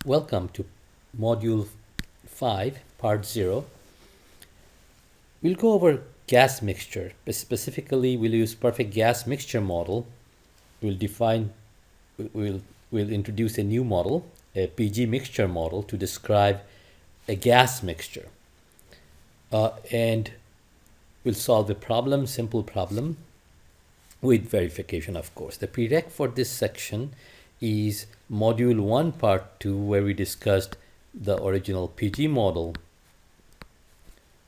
Welcome to Module 5, Part 0. We'll go over gas mixture. Specifically, we'll use perfect gas mixture model. We'll introduce a new model, a PG mixture model, to describe a gas mixture. And we'll solve a problem, simple problem, with verification, of course. The prereq for this section is Module 1, Part 2, where we discussed the original PG model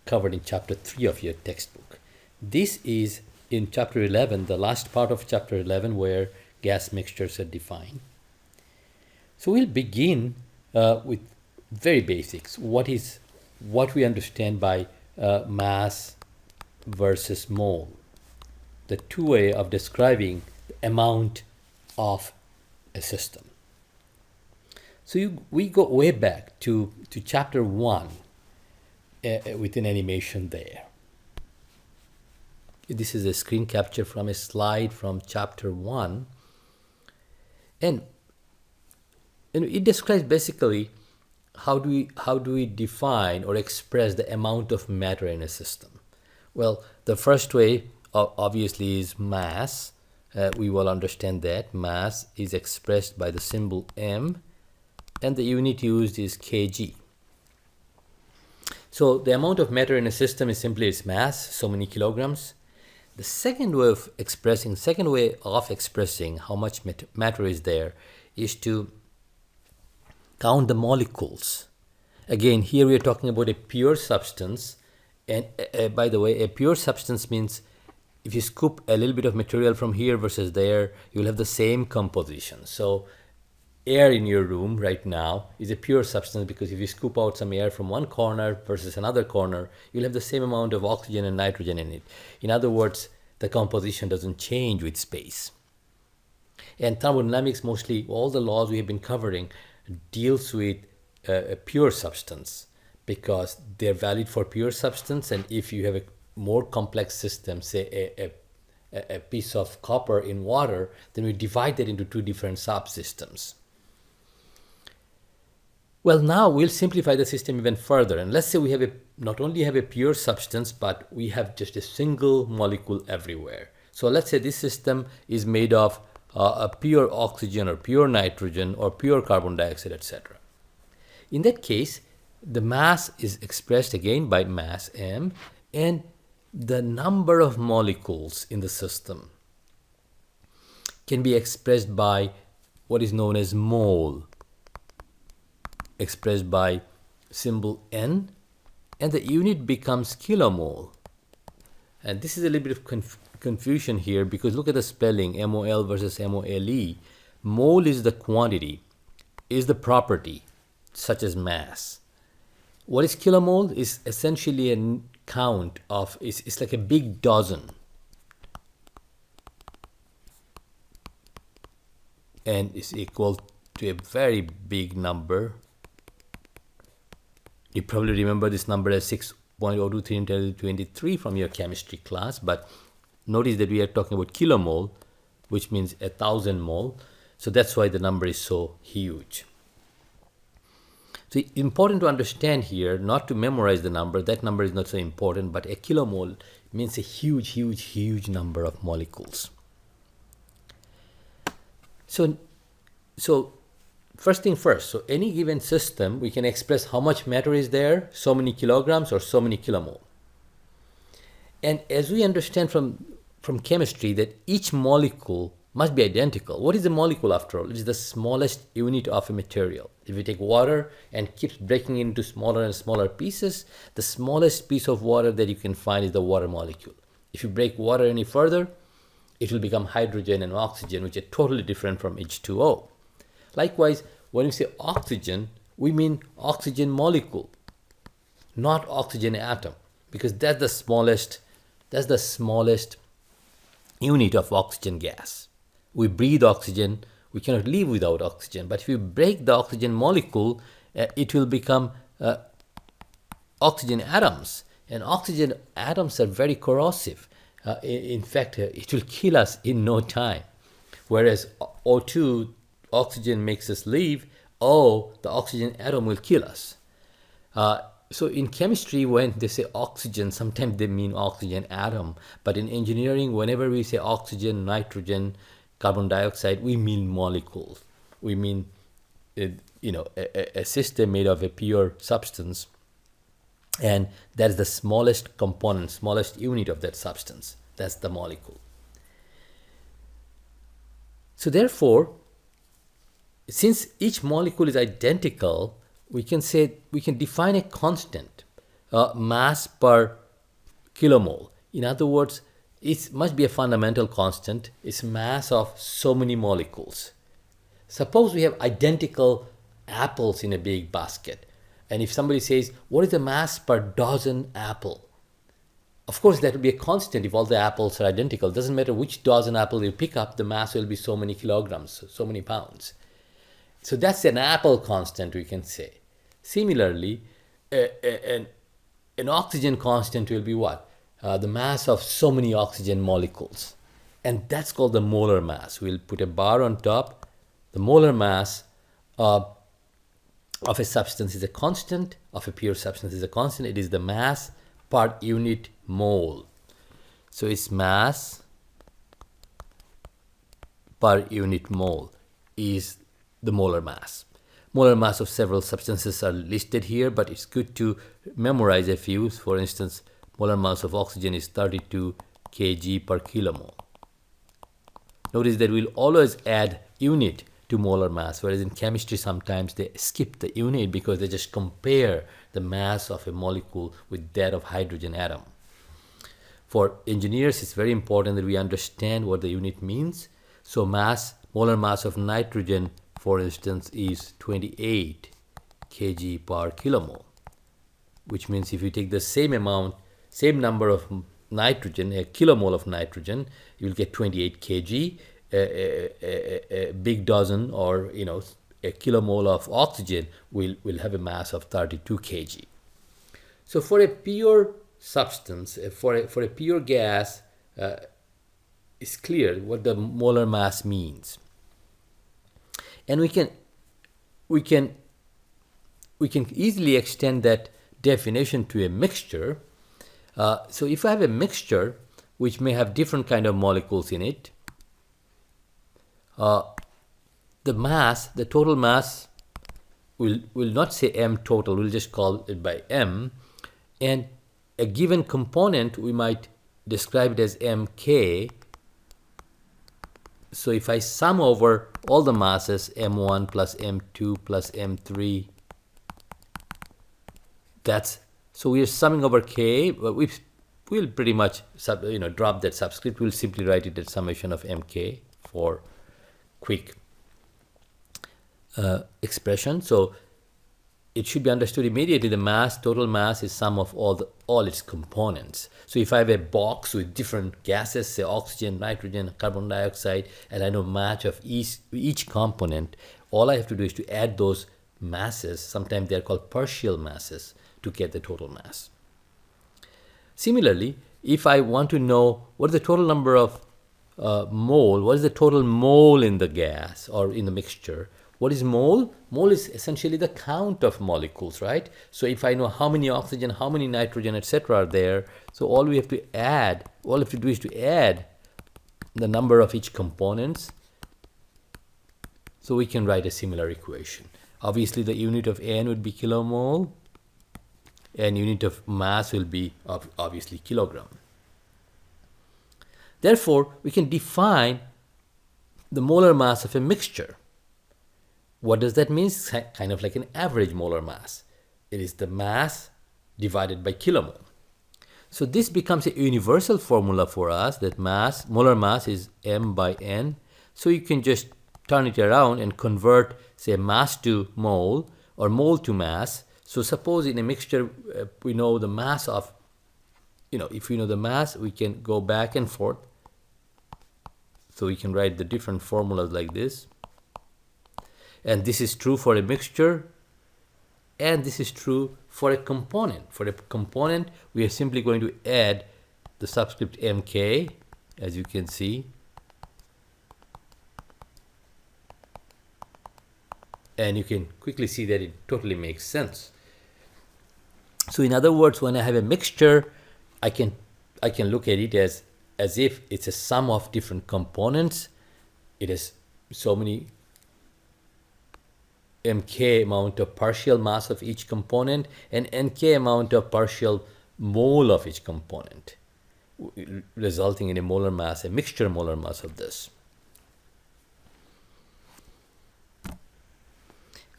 covered in Chapter 3 of your textbook. This is in Chapter 11, the last part of Chapter 11, where gas mixtures are defined. So we'll begin with very basics. What we understand by mass versus mole, the two way of describing the amount of a system. So we go way back to Chapter 1 with an animation there. This is a screen capture from a slide from Chapter 1. And it describes basically how do we define or express the amount of matter in a system. Well, the first way obviously is mass. We will understand that mass is expressed by the symbol m, and the unit used is kg. So the amount of matter in a system is simply its mass, so many kilograms. The second way of expressing how much matter is there is to count the molecules. Again, here we are talking about a pure substance, and by the way, a pure substance means if you scoop a little bit of material from here versus there, you'll have the same composition. So air in your room right now is a pure substance, because if you scoop out some air from one corner versus another corner, you'll have the same amount of oxygen and nitrogen in it. In other words, the composition doesn't change with space. And thermodynamics, mostly all the laws we have been covering, deals with a pure substance, because they're valid for pure substance. And if you have a more complex system, say a piece of copper in water, then we divide that into two different subsystems. Well, now we'll simplify the system even further, and let's say we have not only have a pure substance, but we have just a single molecule everywhere. So let's say this system is made of a pure oxygen or pure nitrogen or pure carbon dioxide, etc. In that case, the mass is expressed again by mass m, and the number of molecules in the system can be expressed by what is known as mole, expressed by symbol n, and the unit becomes kilomole. And this is a little bit of confusion here, because look at the spelling, mol versus mole. Mole is the quantity, is the property, such as mass. What is kilomole? Is essentially a count of, it's like a big dozen. And is equal to a very big number. You probably remember this number as 6.023 into 23 from your chemistry class, but notice that we are talking about kilomole, which means 1,000 mole. So that's why the number is so huge. So it's important to understand here, not to memorize the number. That number is not so important, but a kilomole means a huge, huge, huge number of molecules. So first thing first, so any given system, we can express how much matter is there, so many kilograms or so many kilomole. And as we understand from chemistry, that each molecule must be identical. What is a molecule after all? It is the smallest unit of a material. If you take water and keep breaking it into smaller and smaller pieces, the smallest piece of water that you can find is the water molecule. If you break water any further, it will become hydrogen and oxygen, which are totally different from H2O. Likewise, when we say oxygen, we mean oxygen molecule, not oxygen atom, because that's the smallest unit of oxygen gas. We breathe oxygen, we cannot live without oxygen. But if you break the oxygen molecule, it will become oxygen atoms. And oxygen atoms are very corrosive. In fact, it will kill us in no time. Whereas O2, oxygen makes us live, oh, the oxygen atom will kill us. So in chemistry, when they say oxygen, sometimes they mean oxygen atom. But in engineering, whenever we say oxygen, nitrogen, carbon dioxide, we mean molecules. We mean a system made of a pure substance, and that is the smallest component, smallest unit of that substance. That's the molecule. So therefore, since each molecule is identical, we can define a constant, mass per kilomole. In other words, it must be a fundamental constant. It's mass of so many molecules. Suppose we have identical apples in a big basket, and if somebody says, what is the mass per dozen apple? Of course, that will be a constant if all the apples are identical. It doesn't matter which dozen apple you pick up, the mass will be so many kilograms, so many pounds. So that's an apple constant, we can say. Similarly, an oxygen constant will be what? The mass of so many oxygen molecules. And that's called the molar mass. We'll put a bar on top. The molar mass of a substance is a constant, of a pure substance is a constant. It is the mass per unit mole. So it's mass per unit mole is the molar mass. Molar mass of several substances are listed here, but it's good to memorize a few. For instance, molar mass of oxygen is 32 kg per kilomole. Notice that we'll always add unit to molar mass, whereas in chemistry sometimes they skip the unit because they just compare the mass of a molecule with that of hydrogen atom. For engineers, it's very important that we understand what the unit means. So molar mass of nitrogen, for instance, is 28 kg per kilomole, which means if you take the same number of nitrogen, a kilomole of nitrogen, you will get 28 kg. A big dozen, or a kilomole of oxygen will have a mass of 32 kg. So for a pure substance, for a pure gas, it's clear what the molar mass means, and we can easily extend that definition to a mixture. So if I have a mixture which may have different kind of molecules in it, the total mass will not say M total, we'll just call it by M, and a given component we might describe it as Mk. So if I sum over all the masses, M1 plus M2 plus M3, so we are summing over K, but we'll pretty much drop that subscript. We'll simply write it as summation of Mk for quick expression. So it should be understood immediately. The total mass is sum of all its components. So if I have a box with different gases, say oxygen, nitrogen, carbon dioxide, and I know mass of each component, all I have to do is to add those masses. Sometimes they're called partial masses to get the total mass. Similarly, if I want to know what is the total number of mole, what is the total mole in the gas or in the mixture? What is mole? Mole is essentially the count of molecules, right? So if I know how many oxygen, how many nitrogen, etc. are there, so all we have to do is to add the number of each components. So we can write a similar equation. Obviously, the unit of N would be kilomole, and unit of mass will be obviously kilogram. Therefore, we can define the molar mass of a mixture. What does that mean? It's kind of like an average molar mass. It is the mass divided by kilomole. So this becomes a universal formula for us, that molar mass is M by N. So you can just turn it around and convert, say, mass to mole or mole to mass. So suppose in a mixture, we know the mass of, if we know the mass, we can go back and forth. So we can write the different formulas like this. And this is true for a mixture, and this is true for a component. For a component, we are simply going to add the subscript Mk, as you can see, And you can quickly see that it totally makes sense. So in other words, when I have a mixture, I can look at it as if it's a sum of different components. It has so many mk amount of partial mass of each component and nk amount of partial mole of each component, resulting in a molar mass, a mixture molar mass of this.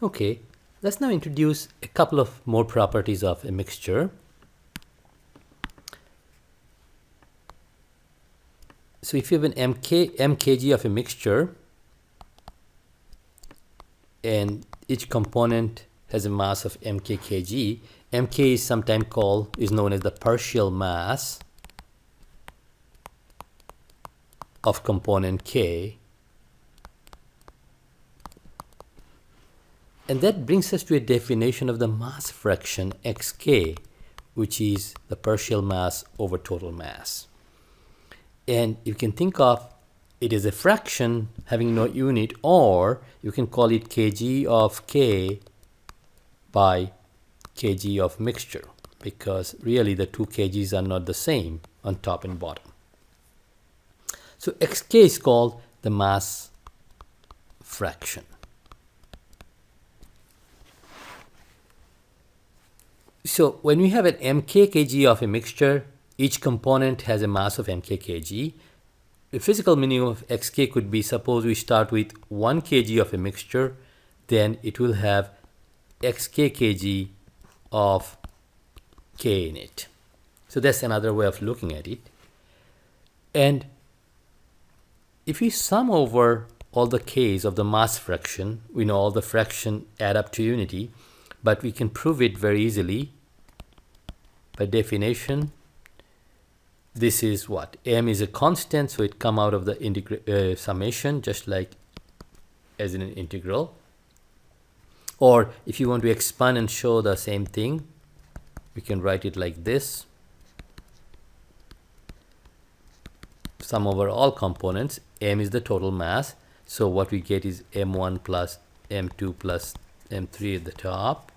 Okay, let's now introduce a couple of more properties of a mixture. So if you have an mkg of a mixture and each component has a mass of mk kg, mk is sometimes known as the partial mass of component k. And that brings us to a definition of the mass fraction xk, which is the partial mass over total mass. And you can think of it as a fraction having no unit, or you can call it kg of k by kg of mixture, because really the two kgs are not the same on top and bottom. So xk is called the mass fraction. So when we have an mk kg of a mixture, each component has a mass of mk kg. The physical meaning of xk could be, suppose we start with 1 kg of a mixture, then it will have xk kg of k in it. So that's another way of looking at it. And if we sum over all the k's of the mass fraction, we know all the fraction add up to unity, but we can prove it very easily by definition. This is what? M is a constant, so it come out of the summation, just like as in an integral. Or if you want to expand and show the same thing, we can write it like this. Sum over all components, M is the total mass. So what we get is M1 plus M2 plus M3 at the top,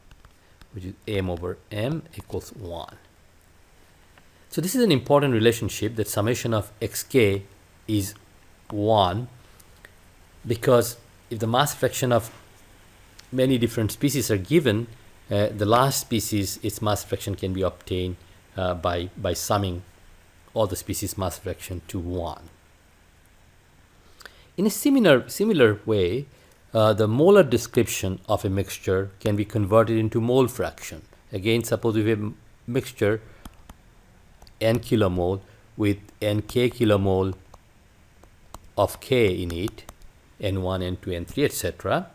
which is M over M equals 1. So this is an important relationship, that summation of xk is 1, because if the mass fraction of many different species are given, the last species, its mass fraction can be obtained by summing all the species mass fraction to 1. In a similar way, the molar description of a mixture can be converted into mole fraction. Again, suppose we have a mixture n kilomole with nk kilomole of k in it, n1, n2, n3, etc.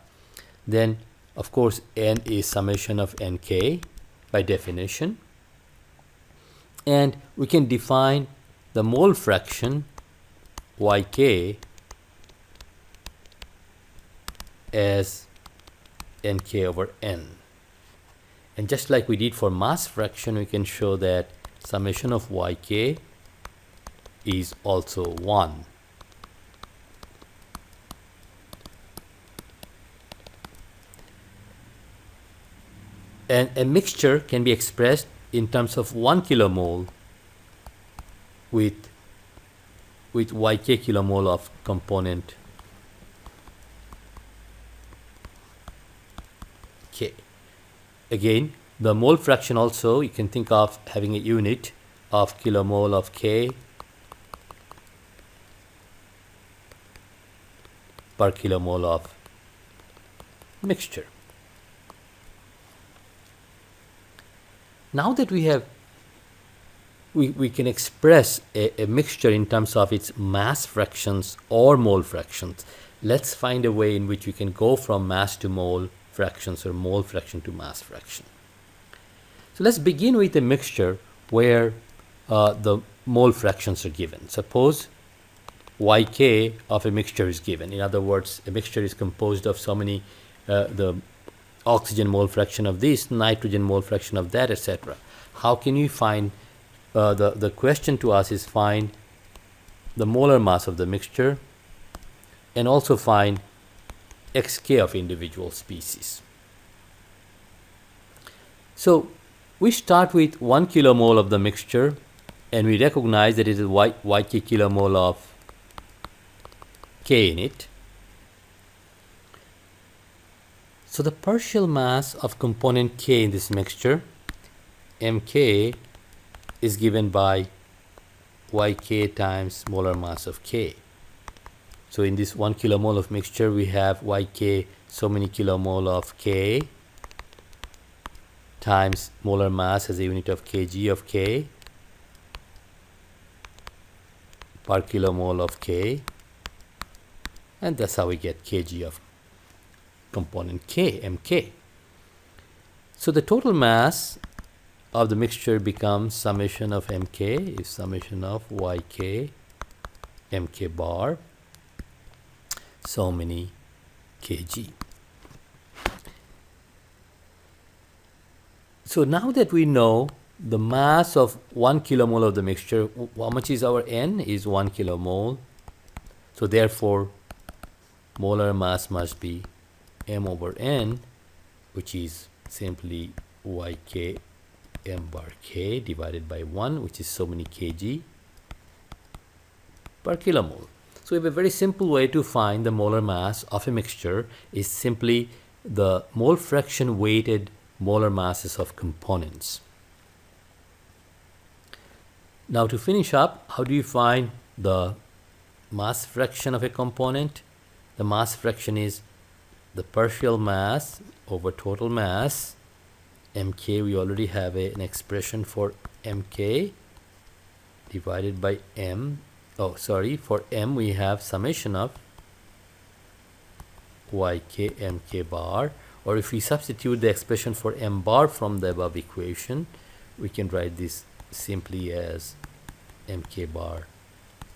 Then, of course, n is summation of nk by definition. And we can define the mole fraction yk as nk over n. And just like we did for mass fraction, we can show that summation of yk is also 1. And a mixture can be expressed in terms of 1 kilomole with yk kilomole of component k. Again, the mole fraction also, you can think of having a unit of kilomole of k per kilomole of mixture. Now that we can express a mixture in terms of its mass fractions or mole fractions, let's find a way in which we can go from mass to mole fractions or mole fraction to mass fraction. So let's begin with a mixture where the mole fractions are given. Suppose yk of a mixture is given. In other words, a mixture is composed of so many, the oxygen mole fraction of this, nitrogen mole fraction of that, etc. How can you find, the question to us is find the molar mass of the mixture and also find xk of individual species. So we start with 1 kilomole of the mixture, and we recognize that it is yk kilomole of k in it. So the partial mass of component k in this mixture, mk, is given by yk times molar mass of k. So in this 1 kilomole of mixture, we have yk so many kilomole of k times molar mass as a unit of kg of k per kilomole of k, and that's how we get kg of component k, mk. So the total mass of the mixture becomes summation of mk is summation of yk mk bar so many kg. So now that we know the mass of 1 kilomole of the mixture, how much is our N? Is 1 kilomole. So therefore, molar mass must be m over n, which is simply yk m bar k divided by 1, which is so many kg per kilomole. So we have a very simple way to find the molar mass of a mixture is simply the mole fraction weighted molar masses of components. Now to finish up, how do you find the mass fraction of a component? The mass fraction is the partial mass over total mass. mk, we already have an expression for mk divided by m. For m we have summation of yk mk bar, or if we substitute the expression for m bar from the above equation, we can write this simply as mk bar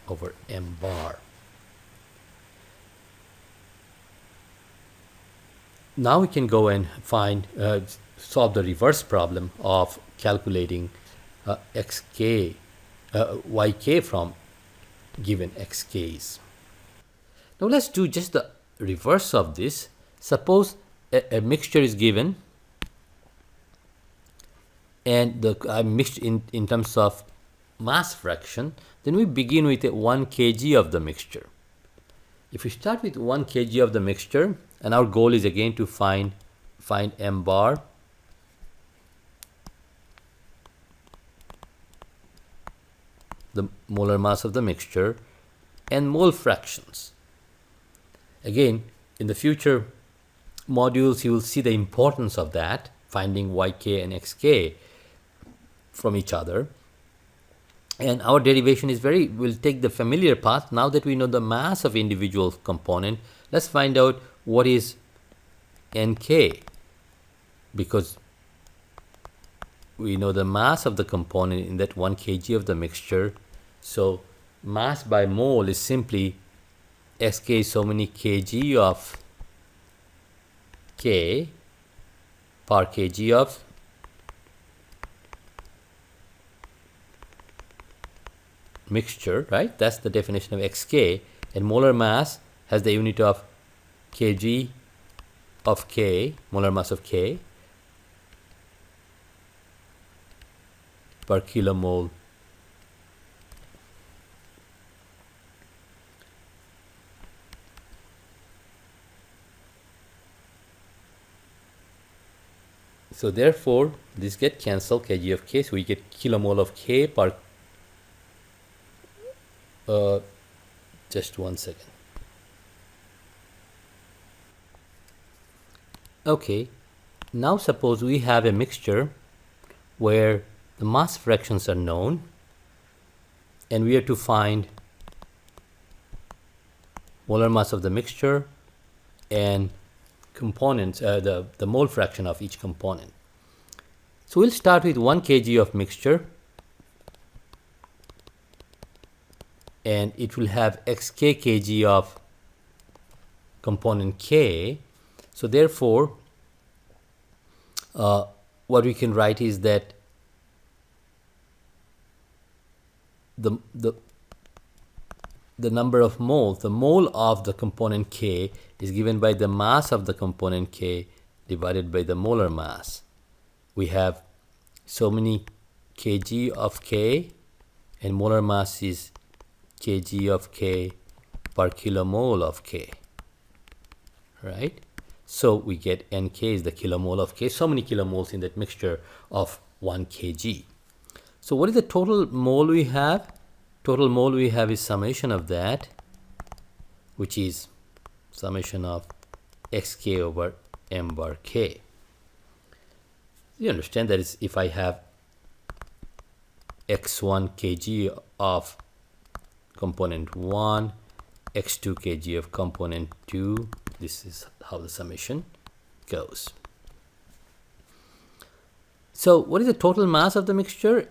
over m bar. Now we can go and find solve the reverse problem of calculating yk from given xk's. Now let's do just the reverse of this. Suppose a mixture is given, and the mixed in terms of mass fraction, then we begin with 1 kg of the mixture. If we start with 1 kg of the mixture, and our goal is again to find m bar, the molar mass of the mixture, and mole fractions. Again, in the future modules, you will see the importance of that, finding yk and xk from each other. And our derivation is we'll take the familiar path. Now that we know the mass of individual component, let's find out what is nk, because we know the mass of the component in that 1 kg of the mixture. So mass by mole is simply sk so many kg of k per kg of mixture, right? That's the definition of xk, and molar mass has the unit of kg of k, molar mass of k per kilomole So therefore, this get cancelled, kg of k, so we get kilomole of k per, just 1 second. Okay, now suppose we have a mixture where the mass fractions are known, and we are to find molar mass of the mixture and components, the mole fraction of each component. So we'll start with 1 kg of mixture, and it will have xk kg of component k. So therefore, what we can write is that the the number of moles, the mole of the component K is given by the mass of the component K divided by the molar mass. We have so many kg of K, and molar mass is kg of K per kilomole of K, right? So we get Nk is the kilomole of K, so many kilomoles in that mixture of 1 kg. So what is the total mole we have? Total mole we have is summation of that, which is summation of xk over m bar k. You understand that is if I have x1 kg of component 1, x2 kg of component 2, this is how the summation goes. So what is the total mass of the mixture?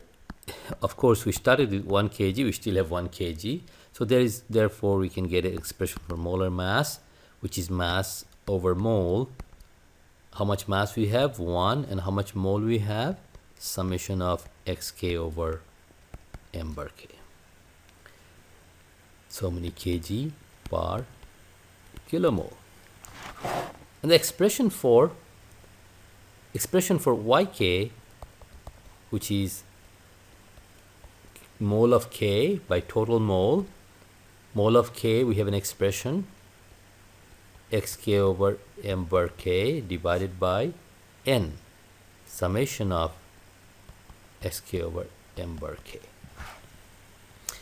Of course, we started with 1 kg, we still have 1 kg. So therefore we can get an expression for molar mass, which is mass over mole. How much mass we have? 1. And how much mole we have? Summation of xk over m bar k. So many kg per kilomole. And the expression for yk, which is mole of K by total mole. Mole of K, we have an expression xk over m bar k divided by n, summation of xk over m bar k.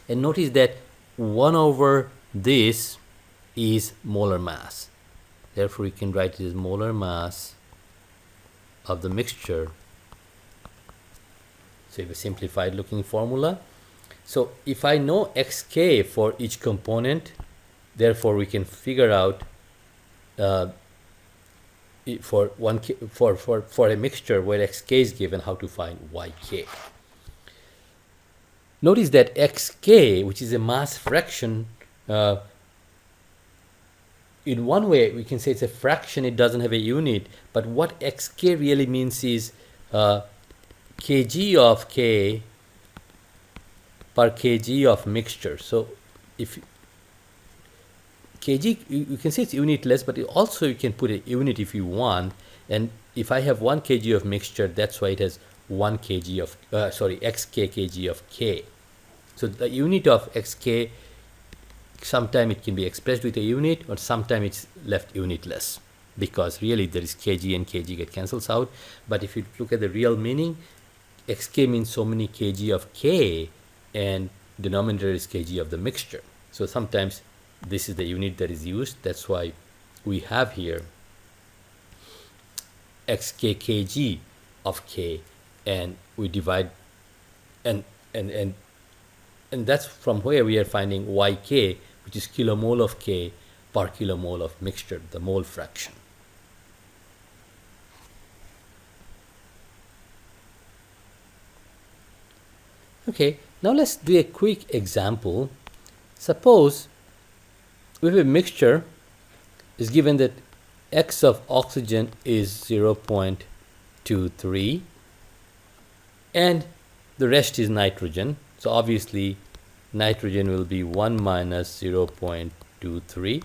And notice that 1 over this is molar mass. Therefore, we can write it as molar mass of the mixture. So we have a simplified looking formula. So if I know xk for each component, therefore we can figure out for a mixture where xk is given, how to find yk. Notice that xk, which is a mass fraction, in one way we can say it's a fraction, it doesn't have a unit, but what xk really means is kg of K per kg of mixture. So if kg, you can say it's unitless, but also you can put a unit if you want. And if I have 1 kg of mixture, that's why it has 1 kg of xk kg of K. So the unit of xk, sometime it can be expressed with a unit, or sometime it's left unitless, because really there is kg and kg get cancels out. But if you look at the real meaning, xk means so many kg of K, and denominator is kg of the mixture. So sometimes this is the unit that is used. That's why we have here xk kg of K, and we divide, and that's from where we are finding yk, which is kilomole of K per kilomole of mixture, the mole fraction. Okay, now let's do a quick example. Suppose we have a mixture is given that X of oxygen is 0.23 and the rest is nitrogen. So obviously nitrogen will be 1 minus 0.23.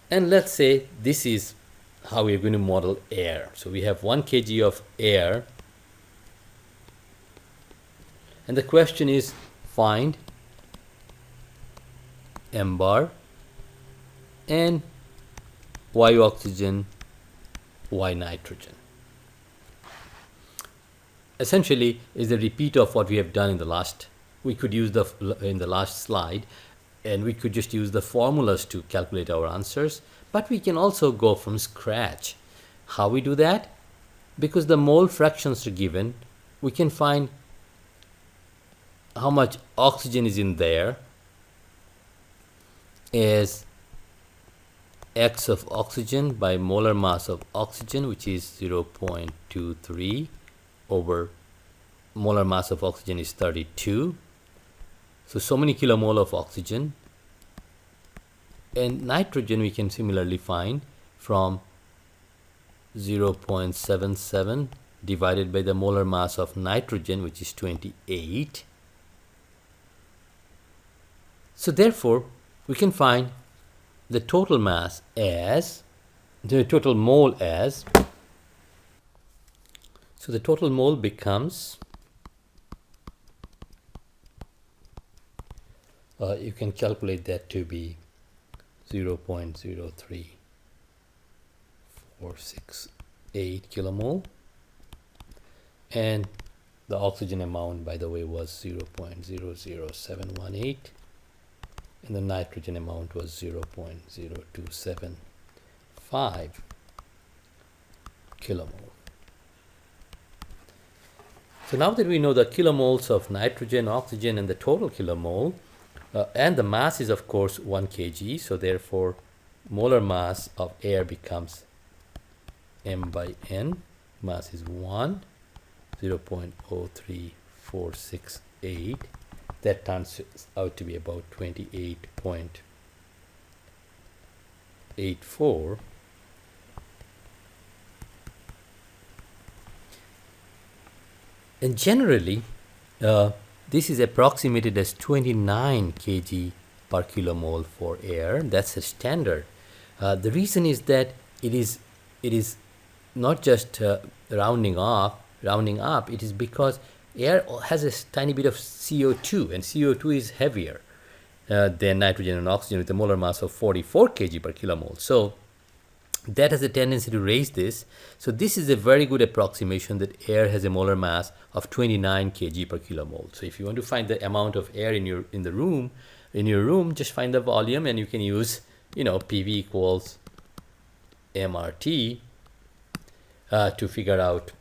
And let's say this is how we're going to model air. So we have 1 kg of air. And the question is, find m bar and y oxygen, y nitrogen. Essentially is a repeat of what we have done in the last. We could use in the last slide, and we could just use the formulas to calculate our answers, but we can also go from scratch. How we do that? Because the mole fractions are given, we can find how much oxygen is in there is X of oxygen by molar mass of oxygen, which is 0.23 over molar mass of oxygen is 32. So many kilomole of oxygen. And nitrogen we can similarly find from 0.77 divided by the molar mass of nitrogen, which is 28. So therefore, we can find the total mass as, the total mole as, so the total mole becomes, you can calculate that to be 0.03468 kilomole, and the oxygen amount, by the way, was 0.00718, and the nitrogen amount was 0.0275 kilomole. So now that we know the kilomoles of nitrogen, oxygen, and the total kilomole, and the mass is of course 1 kg, so therefore molar mass of air becomes m by n. Mass is 1, 0.03468. That turns out to be about 28.84. And generally, this is approximated as 29 kg per kilomole for air. That's a standard. The reason is that it is not just rounding up. It is because air has a tiny bit of CO2, and CO2 is heavier than nitrogen and oxygen with a molar mass of 44 kg per kilomole. So that has a tendency to raise this. So this is a very good approximation that air has a molar mass of 29 kg per kilomole. So if you want to find the amount of air in your room, just find the volume, and you can use, PV equals MRT to figure out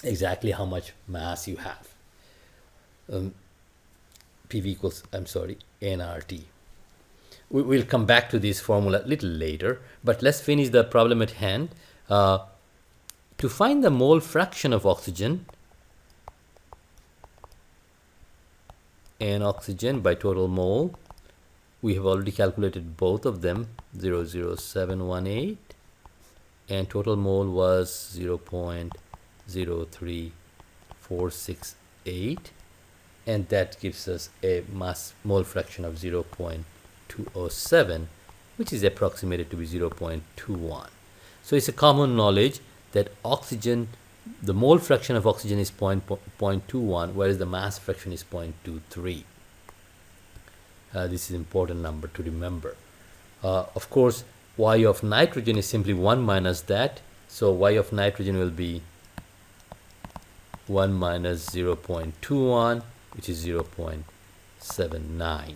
exactly how much mass you have. PV equals, NRT. We'll come back to this formula a little later, but let's finish the problem at hand. To find the mole fraction of oxygen, and oxygen by total mole, we have already calculated both of them, 0.0718, and total mole was 0.03468, and that gives us a mass mole fraction of 0.207, which is approximated to be 0.21. So it's a common knowledge that oxygen, the mole fraction of oxygen is 0.21, whereas the mass fraction is 0.23. This is an important number to remember. Of course, Y of nitrogen is simply 1 minus that. So Y of nitrogen will be 1 minus 0.21, which is 0.79.